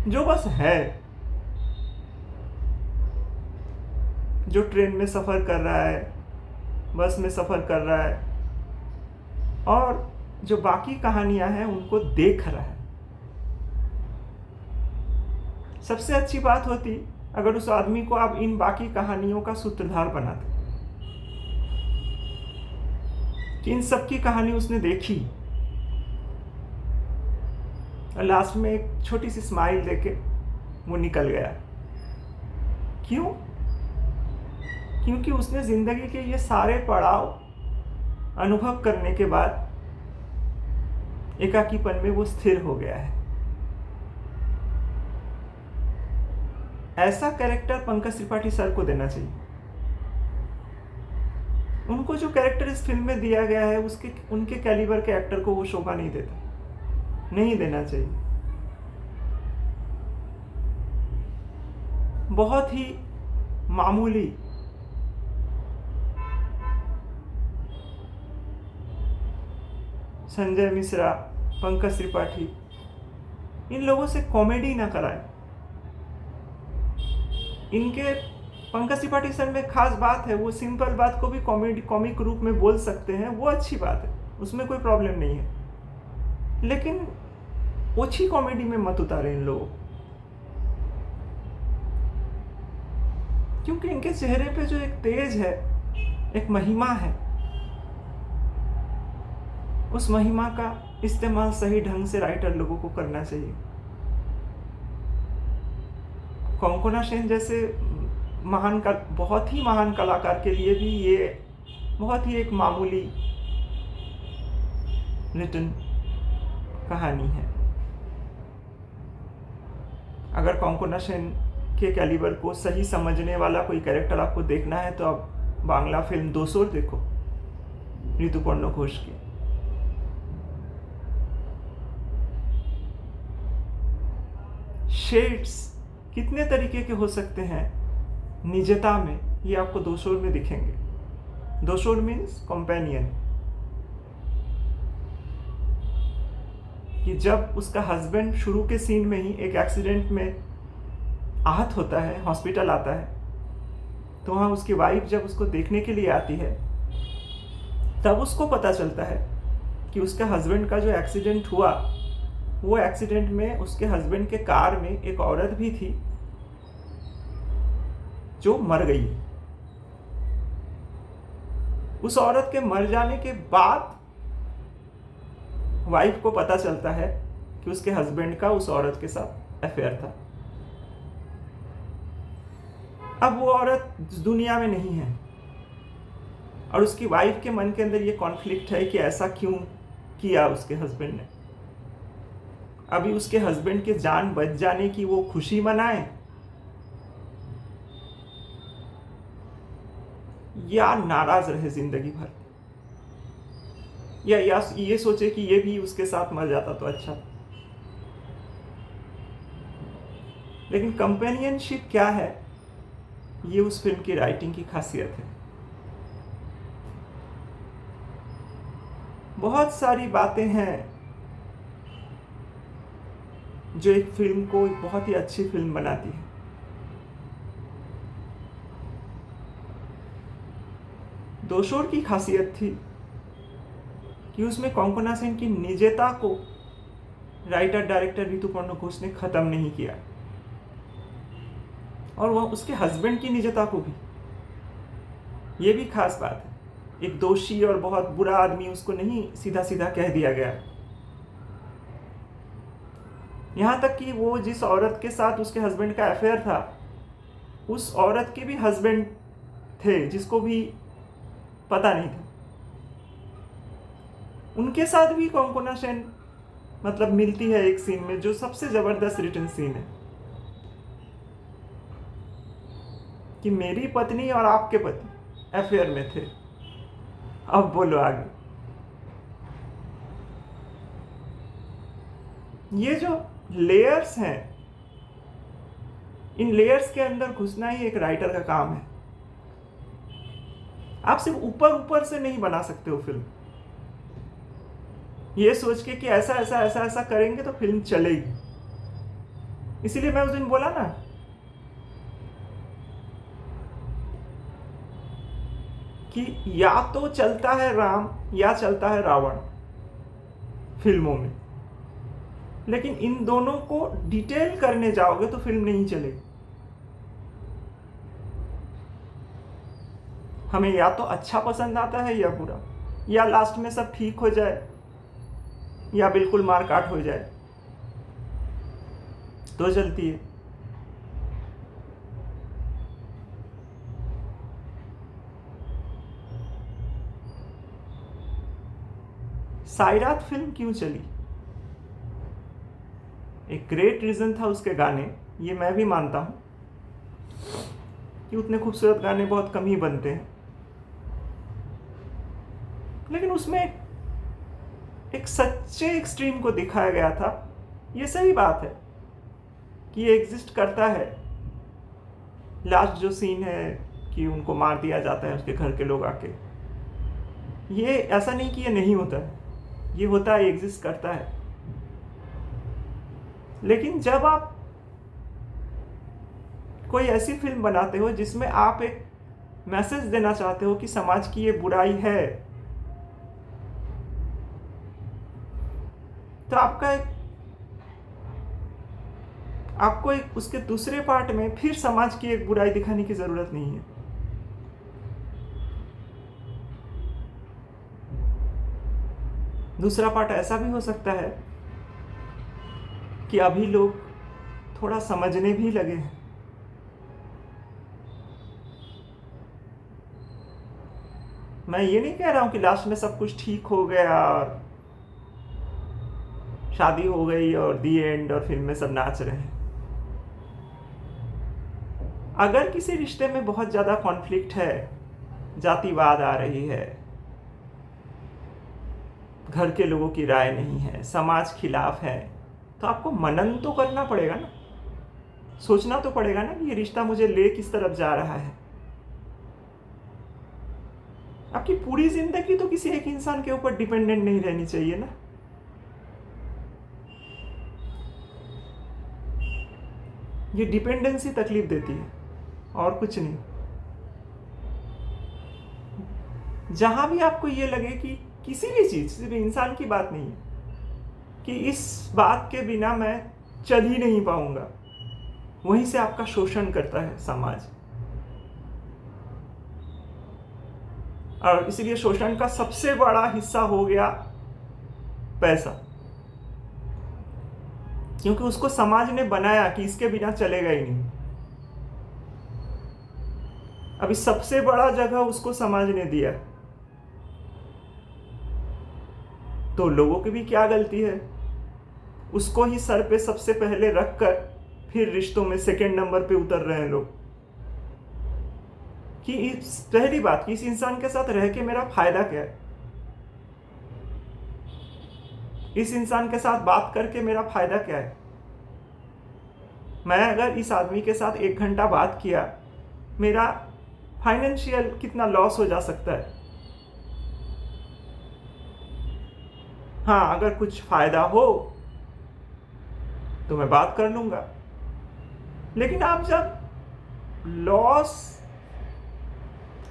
जो बस है, जो ट्रेन में सफर कर रहा है, बस में सफर कर रहा है, और जो बाकी कहानियां हैं उनको देख रहा है। सबसे अच्छी बात होती अगर उस आदमी को आप इन बाकी कहानियों का सूत्रधार बनाते, कि इन सब की कहानी उसने देखी और लास्ट में एक छोटी सी स्माइल देके वो निकल गया। क्यों? क्योंकि उसने जिंदगी के ये सारे पड़ाव अनुभव करने के बाद एकाकीपन में वो स्थिर हो गया है। ऐसा कैरेक्टर पंकज त्रिपाठी सर को देना चाहिए। उनको जो कैरेक्टर इस फिल्म में दिया गया है, उसके उनके कैलिबर के एक्टर को वो शोभा नहीं देता, नहीं देना चाहिए। बहुत ही मामूली, संजय मिश्रा, पंकज त्रिपाठी, इन लोगों से कॉमेडी ना कराए। इनके पंकज त्रिपाठी सर में खास बात है, वो सिंपल बात को भी कॉमेडी कॉमिक रूप में बोल सकते हैं, वो अच्छी बात है, उसमें कोई प्रॉब्लम नहीं है। लेकिन ओछी कॉमेडी में मत उतारे इन लोगों, क्योंकि इनके चेहरे पे जो एक तेज है, एक महिमा है, उस महिमा का इस्तेमाल सही ढंग से राइटर लोगों को करना चाहिए। कोंकोना सेन जैसे बहुत ही महान कलाकार के लिए भी ये बहुत ही एक मामूली रिटन कहानी है। अगर कोंकोना सेन के कैलिबर को सही समझने वाला कोई कैरेक्टर आपको देखना है तो आप बांग्ला फिल्म दोसोर देखो, ऋतुपर्ण घोष की। शेड्स कितने तरीके के हो सकते हैं निजता में, ये आपको दोसोर में दिखेंगे। दोसोर मीन्स कंपेनियन, कि जब उसका हस्बैंड शुरू के सीन में ही एक एक्सीडेंट में आहत होता है, हॉस्पिटल आता है, तो वहाँ उसकी वाइफ जब उसको देखने के लिए आती है, तब उसको पता चलता है कि उसके हस्बैंड का जो एक्सीडेंट हुआ, वो एक्सीडेंट में उसके हस्बैंड के कार में एक औरत भी थी जो मर गई। उस औरत के मर जाने के बाद वाइफ को पता चलता है कि उसके हस्बैंड का उस औरत के साथ अफेयर था। अब वो औरत इस दुनिया में नहीं है और उसकी वाइफ के मन के अंदर ये कॉन्फ्लिक्ट है कि ऐसा क्यों किया उसके हस्बैंड ने। अभी उसके हस्बैंड के जान बच जाने की वो खुशी मनाए या नाराज रहे जिंदगी भर, या ये सोचे कि ये भी उसके साथ मर जाता तो अच्छा। लेकिन कंपेनियनशिप क्या है, ये उस फिल्म की राइटिंग की खासियत है। बहुत सारी बातें हैं जो एक फिल्म को एक बहुत ही अच्छी फिल्म बनाती है। दोषोर की खासियत थी कि उसमें कोंकणा सेन की निजता को राइटर डायरेक्टर ऋतुपर्ण घोष ने खत्म नहीं किया, और वह उसके हस्बैंड की निजता को भी। ये भी खास बात है, एक दोषी और बहुत बुरा आदमी उसको नहीं सीधा सीधा कह दिया गया। यहां तक कि वो जिस औरत के साथ उसके हस्बैंड का अफेयर था, उस औरत के भी हस्बैंड थे जिसको भी पता नहीं था। उनके साथ भी कोंकणा सेन मतलब मिलती है एक सीन में, जो सबसे जबरदस्त रिटन सीन है कि मेरी पत्नी और आपके पति अफेयर में थे, अब बोलो आगे। ये जो लेयर्स हैं, इन लेयर्स के अंदर घुसना ही एक राइटर का काम है। आप सिर्फ ऊपर ऊपर से नहीं बना सकते हो फिल्म, ये सोच के कि ऐसा ऐसा ऐसा ऐसा करेंगे तो फिल्म चलेगी। इसीलिए मैं उस दिन बोला ना कि या तो चलता है राम या चलता है रावण फिल्मों में, लेकिन इन दोनों को डिटेल करने जाओगे तो फिल्म नहीं चलेगी। हमें या तो अच्छा पसंद आता है या बुरा, या लास्ट में सब ठीक हो जाए या बिल्कुल मारकाट हो जाए तो चलती है। सायरात फिल्म क्यों चली? एक ग्रेट रीजन था उसके गाने, ये मैं भी मानता हूं कि उतने खूबसूरत गाने बहुत कम ही बनते हैं, लेकिन उसमें एक सच्चे एक्सट्रीम को दिखाया गया था। ये सही बात है कि ये एग्जिस्ट करता है। लास्ट जो सीन है कि उनको मार दिया जाता है उसके घर के लोग आके, ये ऐसा नहीं कि ये नहीं होता है, ये होता है, एग्जिस्ट करता है। लेकिन जब आप कोई ऐसी फिल्म बनाते हो जिसमें आप एक मैसेज देना चाहते हो कि समाज की ये बुराई है, तो आपको एक उसके दूसरे पार्ट में फिर समाज की एक बुराई दिखाने की जरूरत नहीं है। दूसरा पार्ट ऐसा भी हो सकता है कि अभी लोग थोड़ा समझने भी लगे हैं। मैं ये नहीं कह रहा हूं कि लास्ट में सब कुछ ठीक हो गया और शादी हो गई और दी एंड और फिल्म में सब नाच रहे हैं। अगर किसी रिश्ते में बहुत ज्यादा कॉन्फ्लिक्ट है, जातिवाद आ रही है, घर के लोगों की राय नहीं है, समाज खिलाफ है, तो आपको मनन तो करना पड़ेगा ना, सोचना तो पड़ेगा ना कि ये रिश्ता मुझे ले किस तरफ जा रहा है। आपकी पूरी जिंदगी तो किसी एक इंसान के ऊपर डिपेंडेंट नहीं रहनी चाहिए ना। ये डिपेंडेंसी तकलीफ देती है और कुछ नहीं। जहां भी आपको ये लगे कि किसी भी चीज, सिर्फ इंसान की बात नहीं है, कि इस बात के बिना मैं चल ही नहीं पाऊंगा, वहीं से आपका शोषण करता है समाज। और इसलिए शोषण का सबसे बड़ा हिस्सा हो गया पैसा, क्योंकि उसको समाज ने बनाया कि इसके बिना चलेगा ही नहीं। अभी सबसे बड़ा जगह उसको समाज ने दिया, तो लोगों की भी क्या गलती है? उसको ही सर पे सबसे पहले रख कर फिर रिश्तों में सेकंड नंबर पे उतर रहे हैं लोग। कि पहली बात कि इस इंसान के साथ रह के मेरा फायदा क्या है? इस इंसान के साथ बात करके मेरा फायदा क्या है? मैं अगर इस आदमी के साथ 1 घंटा बात किया, मेरा फाइनेंशियल कितना लॉस हो जा सकता है? हाँ, अगर कुछ फायदा हो तो मैं बात कर लूंगा, लेकिन आप जब लॉस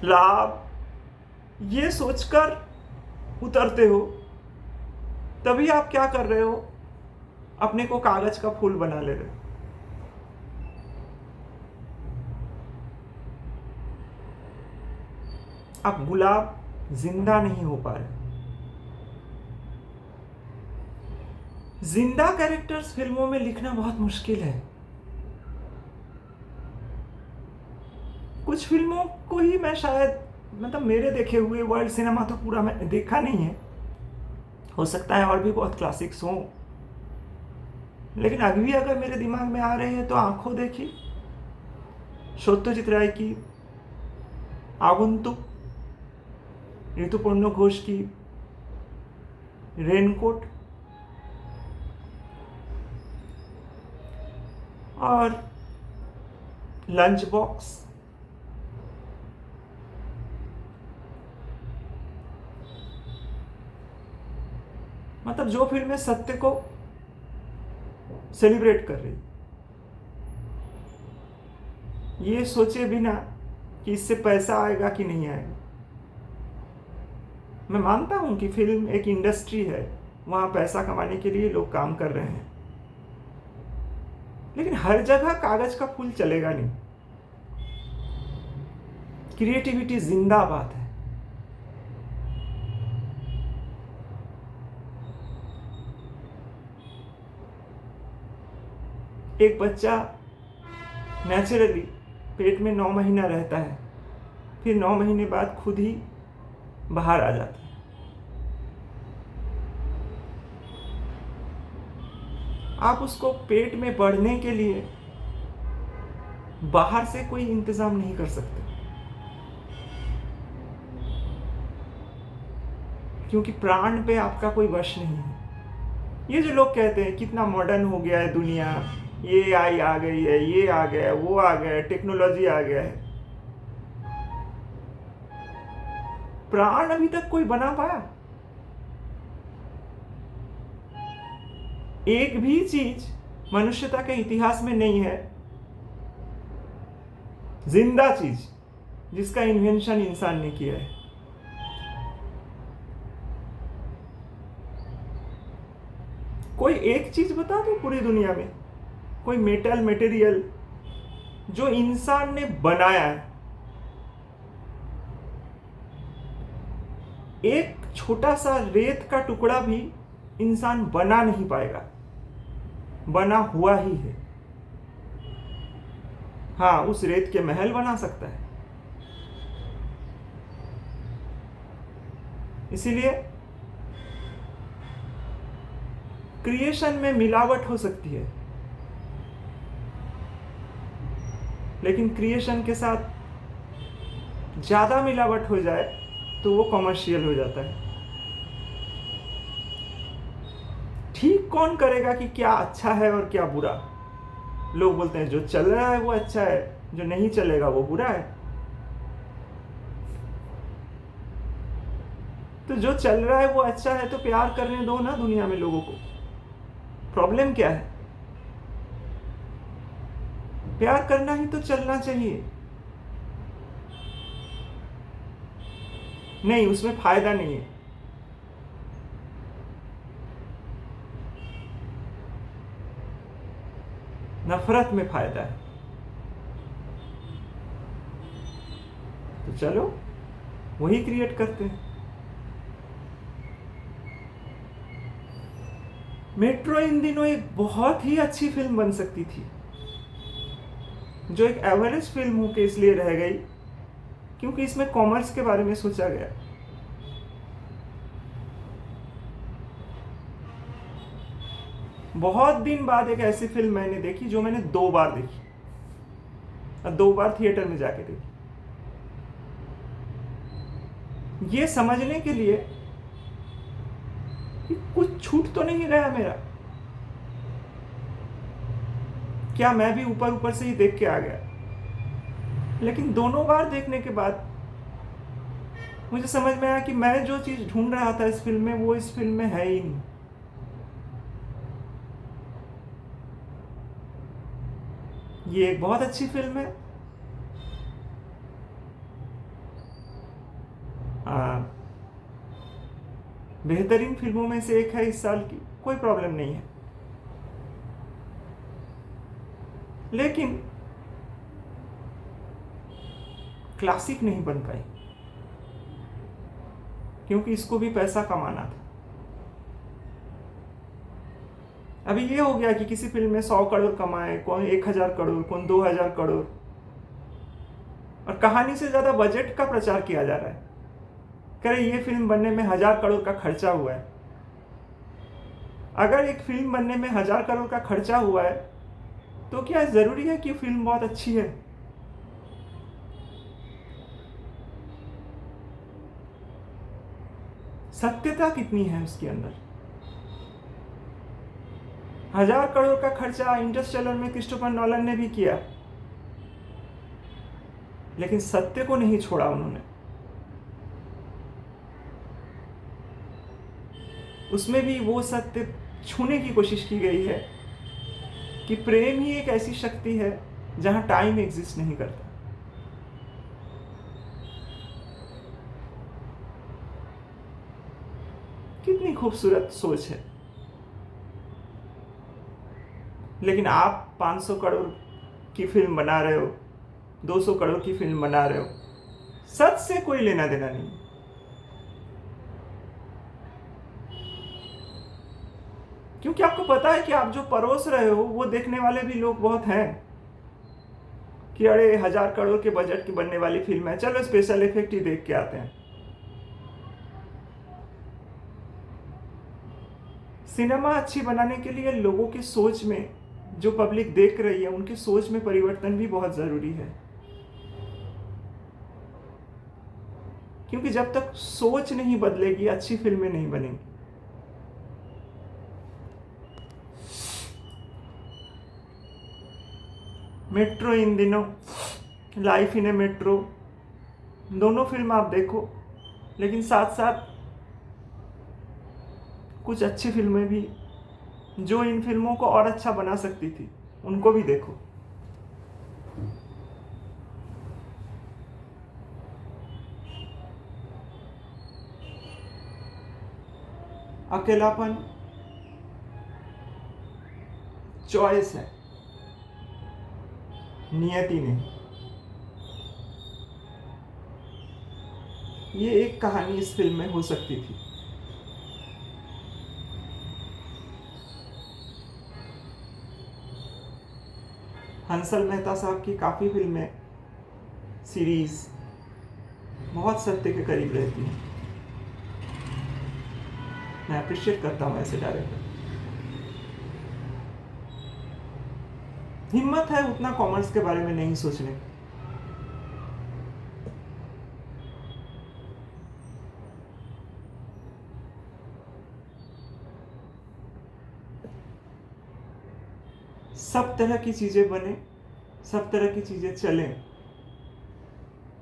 लाभ ये सोचकर उतरते हो, तभी आप क्या कर रहे हो? अपने को कागज का फूल बना ले रहे हो। आप गुलाब जिंदा नहीं हो पा रहे। जिंदा कैरेक्टर्स फिल्मों में लिखना बहुत मुश्किल है। कुछ फिल्मों को ही मैं शायद, मतलब मेरे देखे हुए वर्ल्ड सिनेमा तो पूरा मैंने देखा नहीं है, हो सकता है और भी बहुत क्लासिक्स हों, लेकिन अभी भी अगर मेरे दिमाग में आ रहे हैं तो आंखों देखी, सत्यजीत राय की, आगंतुक, ऋतुपर्णो घोष की रेनकोट, और लंच बॉक्स। मतलब जो फिल्में सत्य को सेलिब्रेट कर रही, ये सोचे बिना कि इससे पैसा आएगा कि नहीं आएगा। मैं मानता हूं कि फिल्म एक इंडस्ट्री है, वहां पैसा कमाने के लिए लोग काम कर रहे हैं, लेकिन हर जगह कागज का फूल चलेगा नहीं। क्रिएटिविटी जिंदाबाद है। एक बच्चा नेचुरली पेट में 9 महीना रहता है, फिर 9 महीने बाद खुद ही बाहर आ जाता है। आप उसको पेट में बढ़ने के लिए बाहर से कोई इंतजाम नहीं कर सकते, क्योंकि प्राण पे आपका कोई वश नहीं है। ये जो लोग कहते हैं कितना मॉडर्न हो गया है दुनिया, ये आई आ गई है, ये आ गया है, वो आ गया है, टेक्नोलॉजी आ गया है, प्राण अभी तक कोई बना पाया? एक भी चीज मनुष्यता के इतिहास में नहीं है जिंदा चीज जिसका इन्वेंशन इंसान ने किया है। कोई एक चीज बता दो पूरी दुनिया में, कोई मेटल मटेरियल जो इंसान ने बनाया है। एक छोटा सा रेत का टुकड़ा भी इंसान बना नहीं पाएगा, बना हुआ ही है। हाँ, उस रेत के महल बना सकता है। इसीलिए क्रिएशन में मिलावट हो सकती है, लेकिन क्रिएशन के साथ ज्यादा मिलावट हो जाए तो वो कमर्शियल हो जाता है। ठीक कौन करेगा कि क्या अच्छा है और क्या बुरा? लोग बोलते हैं जो चल रहा है वो अच्छा है, जो नहीं चलेगा वो बुरा है। तो जो चल रहा है वो अच्छा है तो प्यार करने दो ना दुनिया में लोगों को। प्रॉब्लम क्या है? प्यार करना ही तो चलना चाहिए। नहीं, उसमें फायदा नहीं है। नफरत में फायदा है। तो चलो वही क्रिएट करते हैं। मेट्रो इन दिनों एक बहुत ही अच्छी फिल्म बन सकती थी, जो एक एवरेज फिल्म होकर इसलिए रह गई क्योंकि इसमें कॉमर्स के बारे में सोचा गया। बहुत दिन बाद एक ऐसी फिल्म मैंने देखी जो मैंने 2 बार देखी, और 2 बार थिएटर में जाके देखी, ये समझने के लिए कि कुछ छूट तो नहीं गया मेरा, क्या मैं भी ऊपर ऊपर से ही देख के आ गया। लेकिन दोनों बार देखने के बाद मुझे समझ में आया कि मैं जो चीज ढूंढ रहा था इस फिल्म में, वो इस फिल्म में है ही नहीं। ये एक बहुत अच्छी फिल्म है। बेहतरीन फिल्मों में से एक है इस साल की, कोई प्रॉब्लम नहीं है। लेकिन क्लासिक नहीं बन पाई, क्योंकि इसको भी पैसा कमाना था। अभी ये हो गया कि किसी फिल्म में 100 करोड़ कमाए, कौन 1000 करोड़, कौन 2000 करोड़, और कहानी से ज्यादा बजट का प्रचार किया जा रहा है। कह रहे ये फिल्म बनने में 1000 करोड़ का खर्चा हुआ है। अगर एक फिल्म बनने में 1000 करोड़ का खर्चा हुआ है तो क्या जरूरी है कि फिल्म बहुत अच्छी है? सत्यता कितनी है उसके अंदर? 1000 करोड़ का खर्चा इंटरस्टेलर में क्रिस्टोफर नॉलन ने भी किया, लेकिन सत्य को नहीं छोड़ा उन्होंने। उसमें भी वो सत्य छूने की कोशिश की गई है कि प्रेम ही एक ऐसी शक्ति है जहां टाइम एग्जिस्ट नहीं करता। कितनी खूबसूरत सोच है। लेकिन आप 500 करोड़ की फिल्म बना रहे हो, 200 करोड़ की फिल्म बना रहे हो, सच से कोई लेना देना नहीं। क्योंकि आपको पता है कि आप जो परोस रहे हो वो देखने वाले भी लोग बहुत हैं कि अरे 1000 करोड़ के बजट की बनने वाली फिल्म है, चलो स्पेशल इफेक्ट ही देख के आते हैं। सिनेमा अच्छी बनाने के लिए लोगों की सोच में, जो पब्लिक देख रही है उनकी सोच में परिवर्तन भी बहुत जरूरी है। क्योंकि जब तक सोच नहीं बदलेगी अच्छी फिल्में नहीं बनेंगी। मेट्रो इन दिनों, लाइफ इन ए मेट्रो, दोनों फिल्म आप देखो, लेकिन साथ साथ कुछ अच्छी फिल्में भी जो इन फिल्मों को और अच्छा बना सकती थी उनको भी देखो। अकेलापन चॉइस है, नियति नहीं। ये एक कहानी इस फिल्म में हो सकती थी। हंसल मेहता साहब की काफ़ी फिल्में, सीरीज बहुत सत्य के करीब रहती हैं। मैं अप्रिशिएट करता हूँ ऐसे डायरेक्टर। हिम्मत है उतना कॉमर्स के बारे में नहीं सोचने की। सब तरह की चीजें बने, सब तरह की चीजें चलें,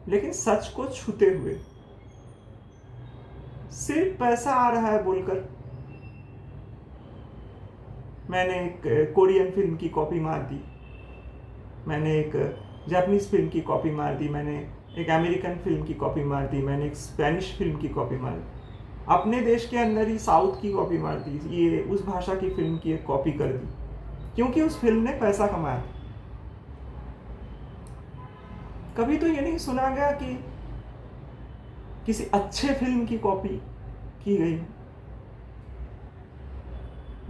लेकिन सच को छूते हुए। सिर्फ पैसा आ रहा है बोलकर मैंने एक कोरियन फिल्म की कॉपी मार दी, मैंने एक जापानीज फिल्म की कॉपी मार दी, मैंने एक अमेरिकन फिल्म की कॉपी मार दी, मैंने एक स्पेनिश फिल्म की कॉपी मार दी, अपने देश के अंदर ही साउथ की कॉपी मार दी, ये उस भाषा की फिल्म की एक कॉपी कर दी, क्योंकि उस फिल्म ने पैसा कमाया। कभी तो ये नहीं सुना गया कि किसी अच्छे फिल्म की कॉपी की गई।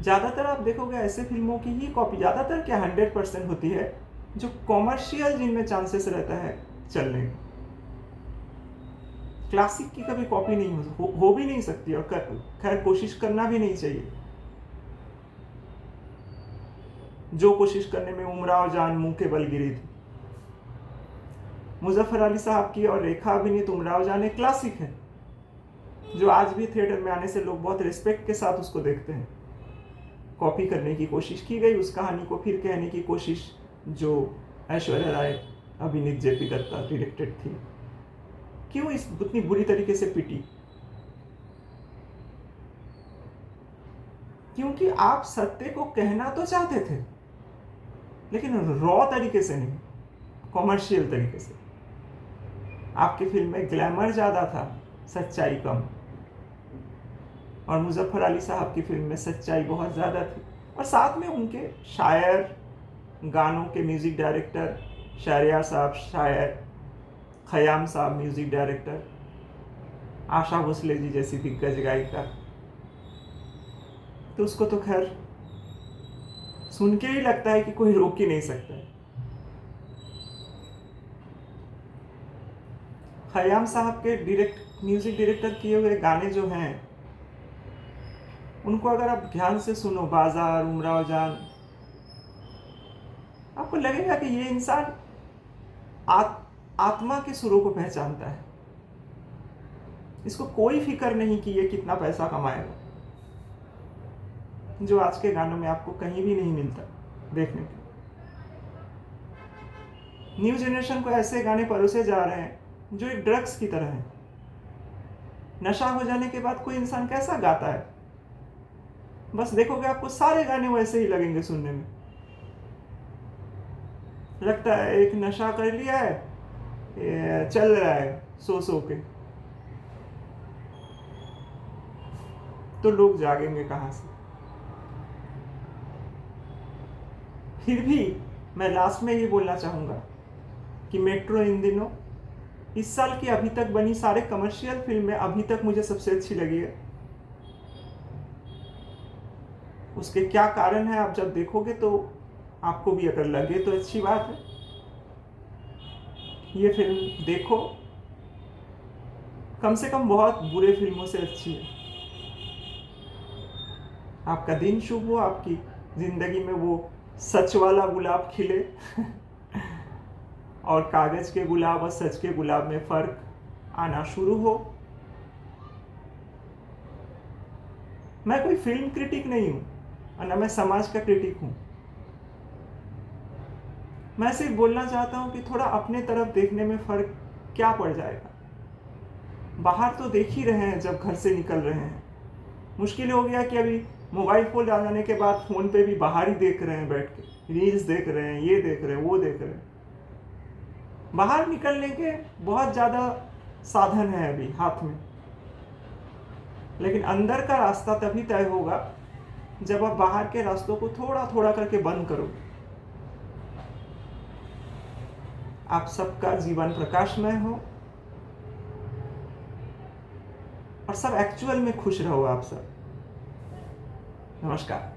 ज्यादातर आप देखोगे ऐसे फिल्मों की ही कॉपी, ज्यादातर क्या 100% होती है जो कॉमर्शियल, जिनमें चांसेस रहता है चलने का। क्लासिक की कभी कॉपी नहीं हो भी नहीं सकती, और खैर कोशिश करना भी नहीं चाहिए। जो कोशिश करने में उमराव जान मुंह के बल गिरी थी। मुजफ्फर अली साहब की और रेखा अभिनीत उमराव जान एक क्लासिक है, जो आज भी थिएटर में आने से लोग बहुत रिस्पेक्ट के साथ उसको देखते हैं। कॉपी करने की कोशिश की गई उस कहानी को, फिर कहने की कोशिश जो ऐश्वर्या राय अभिनीत जेपी दत्ता डायरेक्टेड थी, क्यों इस उतनी बुरी तरीके से पिटी? क्योंकि आप सत्य को कहना तो चाहते थे, लेकिन रॉ तरीके से नहीं, कॉमर्शियल तरीके से। आपकी फिल्म में ग्लैमर ज़्यादा था, सच्चाई कम। और मुजफ्फर अली साहब की फिल्म में सच्चाई बहुत ज़्यादा थी, और साथ में उनके शायर, गानों के म्यूज़िक डायरेक्टर शहरयार साहब शायर, खयाम साहब म्यूज़िक डायरेक्टर, आशा भोसले जी जैसी दिग्गज गायिका। तो उसको तो खैर सुन के ही लगता है कि कोई रोक ही नहीं सकता। खयाम साहब के म्यूजिक डायरेक्टर किए हुए गाने जो हैं, उनको अगर आप ध्यान से सुनो, बाजार, उमराव जान, आपको लगेगा कि ये इंसान आत्मा के सुरों को पहचानता है। इसको कोई फिक्र नहीं कि ये कितना पैसा कमाएगा, जो आज के गानों में आपको कहीं भी नहीं मिलता देखने को। न्यू जनरेशन को ऐसे गाने परोसे जा रहे हैं जो एक ड्रग्स की तरह है। नशा हो जाने के बाद कोई इंसान कैसा गाता है, बस देखोगे आपको सारे गाने वैसे ही लगेंगे सुनने में। लगता है एक नशा कर लिया है, चल रहा है सो के, तो लोग जागेंगे कहां से? फिर भी मैं लास्ट में ये बोलना चाहूंगा कि मेट्रो इन दिनों इस साल की अभी तक बनी सारे कमर्शियल फिल्में अभी तक मुझे सबसे अच्छी लगी है। उसके क्या कारण है आप जब देखोगे तो आपको भी अगर लगे तो अच्छी बात है। ये फिल्म देखो, कम से कम बहुत बुरे फिल्मों से अच्छी है। आपका दिन शुभ हो, आपकी जिंदगी में वो सच वाला गुलाब खिले और कागज के गुलाब और सच के गुलाब में फर्क आना शुरू हो। मैं कोई फिल्म क्रिटिक नहीं हूं और न मैं समाज का क्रिटिक हूं। मैं सिर्फ बोलना चाहता हूं कि थोड़ा अपने तरफ देखने में फर्क क्या पड़ जाएगा। बाहर तो देख ही रहे हैं, जब घर से निकल रहे हैं मुश्किल हो गया कि अभी मोबाइल फोन आ जाने के बाद फोन पे भी बाहर ही देख रहे हैं, बैठ के रील्स देख रहे हैं, ये देख रहे हैं, वो देख रहे हैं। बाहर निकलने के बहुत ज़्यादा साधन है अभी हाथ में, लेकिन अंदर का रास्ता तभी तय होगा जब आप बाहर के रास्तों को थोड़ा थोड़ा करके बंद करो। आप सबका जीवन प्रकाशमय हो और सब एक्चुअल में खुश रहो आप सब। नमस्कार।